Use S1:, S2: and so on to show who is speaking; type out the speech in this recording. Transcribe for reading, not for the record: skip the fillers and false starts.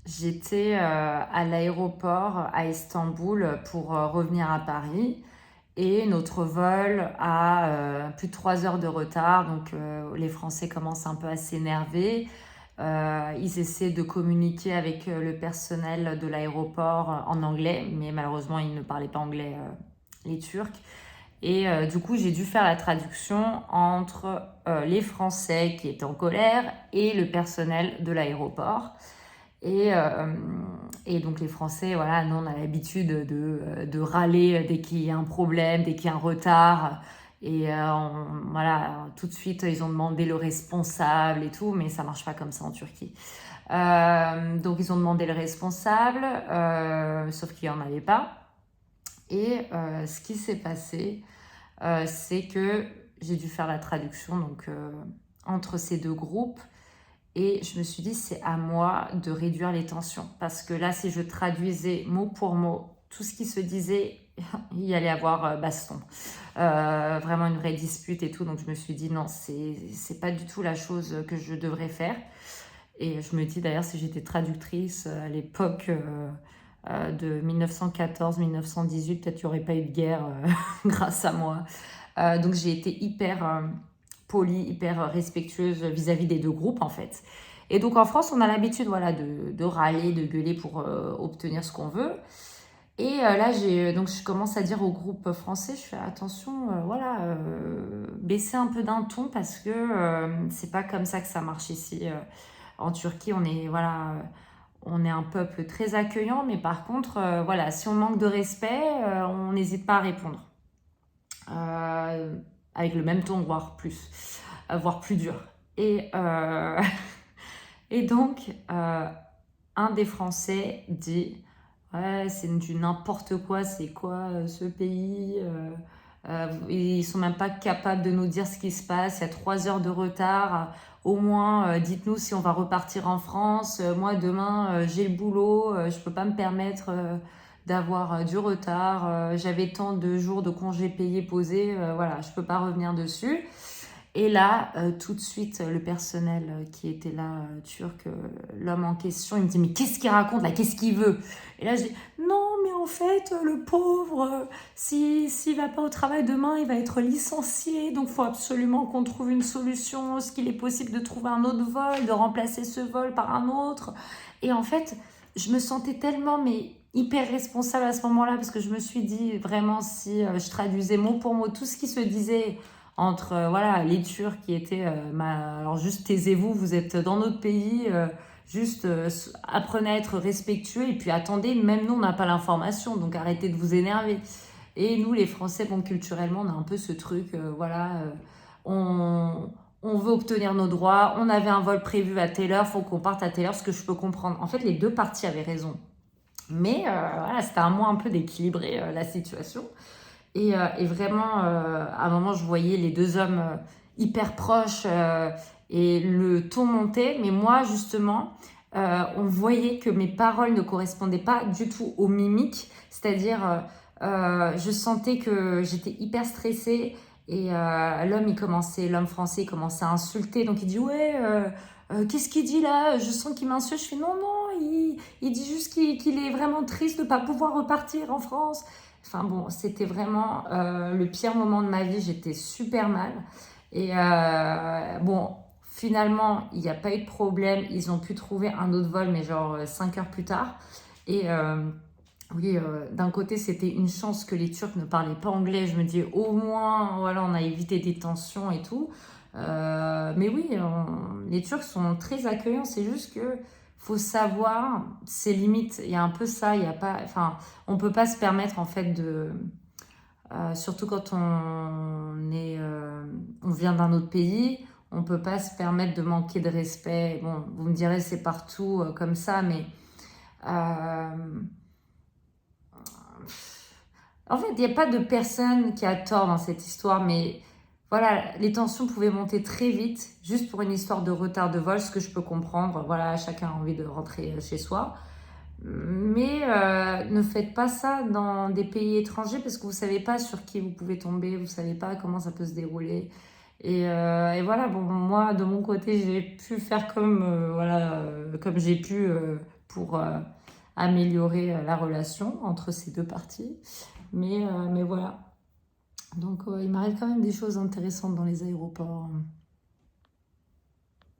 S1: J'étais à l'aéroport à Istanbul pour revenir à Paris et notre vol a plus de 3 heures de retard. Donc les Français commencent un peu à s'énerver. Ils essaient de communiquer avec le personnel de l'aéroport en anglais, mais malheureusement ils ne parlaient pas anglais, les Turcs. Et du coup j'ai dû faire la traduction entre les Français qui étaient en colère et le personnel de l'aéroport. Et, euh, et donc les Français, voilà, nous on a l'habitude de râler dès qu'il y a un problème, dès qu'il y a un retard. Et voilà, tout de suite ils ont demandé le responsable et tout, mais ça marche pas comme ça en Turquie. Donc ils ont demandé le responsable, sauf qu'il n'y en avait pas. Et ce qui s'est passé, c'est que j'ai dû faire la traduction donc, entre ces deux groupes. Et je me suis dit, c'est à moi de réduire les tensions. Parce que là, si je traduisais mot pour mot tout ce qui se disait, il y allait avoir baston. Vraiment une vraie dispute et tout. Donc je me suis dit, non, c'est pas du tout la chose que je devrais faire. Et je me dis d'ailleurs, si j'étais traductrice à l'époque de 1914-1918, peut-être qu'il n'y aurait pas eu de guerre grâce à moi. Donc j'ai été hyper polie, hyper respectueuse vis-à-vis des deux groupes en fait. Et donc en France, on a l'habitude voilà, de râler, de gueuler pour obtenir ce qu'on veut. Et là, donc je commence à dire au groupe français, je fais attention, voilà, baissez un peu d'un ton parce que c'est pas comme ça que ça marche ici. En Turquie, on est, voilà, on est un peuple très accueillant, mais par contre, voilà, si on manque de respect, on n'hésite pas à répondre. Euh, Avec le même ton, voire plus dur. Et, et donc, un des Français dit ouais, c'est du n'importe quoi, c'est quoi ce pays ils sont même pas capables de nous dire ce qui se passe. Il y a 3 heures de retard. Au moins, dites-nous si on va repartir en France. Moi, demain, j'ai le boulot. Je peux pas me permettre d'avoir du retard. J'avais tant de jours de congés payés posés. Voilà, je peux pas revenir dessus. Et là, tout de suite, le personnel qui était là, turc, l'homme en question, il me dit mais qu'est-ce qu'il raconte là? Qu'est-ce qu'il veut? Et là, je dis non, mais en fait, le pauvre, s'il va pas au travail demain, il va être licencié. Donc, il faut absolument qu'on trouve une solution. Est-ce qu'il est possible de trouver un autre vol, de remplacer ce vol par un autre? Et en fait, je me sentais tellement mais hyper responsable à ce moment-là parce que je me suis dit vraiment si je traduisais mot pour mot tout ce qui se disait entre voilà, les Turcs qui étaient alors juste taisez-vous, vous êtes dans notre pays, juste apprenez à être respectueux et puis attendez, même nous on n'a pas l'information, donc arrêtez de vous énerver. Et nous les Français, bon culturellement on a un peu ce truc, voilà, on, on veut obtenir nos droits, on avait un vol prévu à telle heure, faut qu'on parte à telle heure, ce que je peux comprendre. En fait les deux parties avaient raison. Mais voilà, c'était à moi un peu d'équilibrer la situation. Et vraiment, à un moment, je voyais les deux hommes hyper proches et le ton montait. Mais moi, justement, on voyait que mes paroles ne correspondaient pas du tout aux mimiques. C'est-à-dire, je sentais que j'étais hyper stressée. Et l'homme français, il commençait à insulter. Donc il dit, ouais, qu'est-ce qu'il dit là? Je sens qu'il m'insulte. Je fais, non, non, il dit juste qu'il est vraiment triste de ne pas pouvoir repartir en France. Enfin bon, c'était vraiment le pire moment de ma vie. J'étais super mal. Et bon, finalement, il n'y a pas eu de problème. Ils ont pu trouver un autre vol, mais genre 5 heures plus tard. Et oui, d'un côté, c'était une chance que les Turcs ne parlaient pas anglais. Je me dis, au moins, voilà, on a évité des tensions et tout. Mais oui, les Turcs sont très accueillants. C'est juste que faut savoir ses limites. Il y a un peu ça. Il y a pas, enfin, on peut pas se permettre en fait de, surtout quand on vient d'un autre pays, on peut pas se permettre de manquer de respect. Bon, vous me direz c'est partout comme ça, mais euh, en fait, il n'y a pas de personne qui a tort dans cette histoire, mais voilà, les tensions pouvaient monter très vite, juste pour une histoire de retard de vol, ce que je peux comprendre. Voilà, chacun a envie de rentrer chez soi. Mais ne faites pas ça dans des pays étrangers parce que vous savez pas sur qui vous pouvez tomber, vous savez pas comment ça peut se dérouler. Et voilà, bon, moi de mon côté, j'ai pu faire comme voilà, comme j'ai pu pour améliorer la relation entre ces deux parties. Mais voilà. Donc il m'arrive quand même des choses intéressantes dans les aéroports.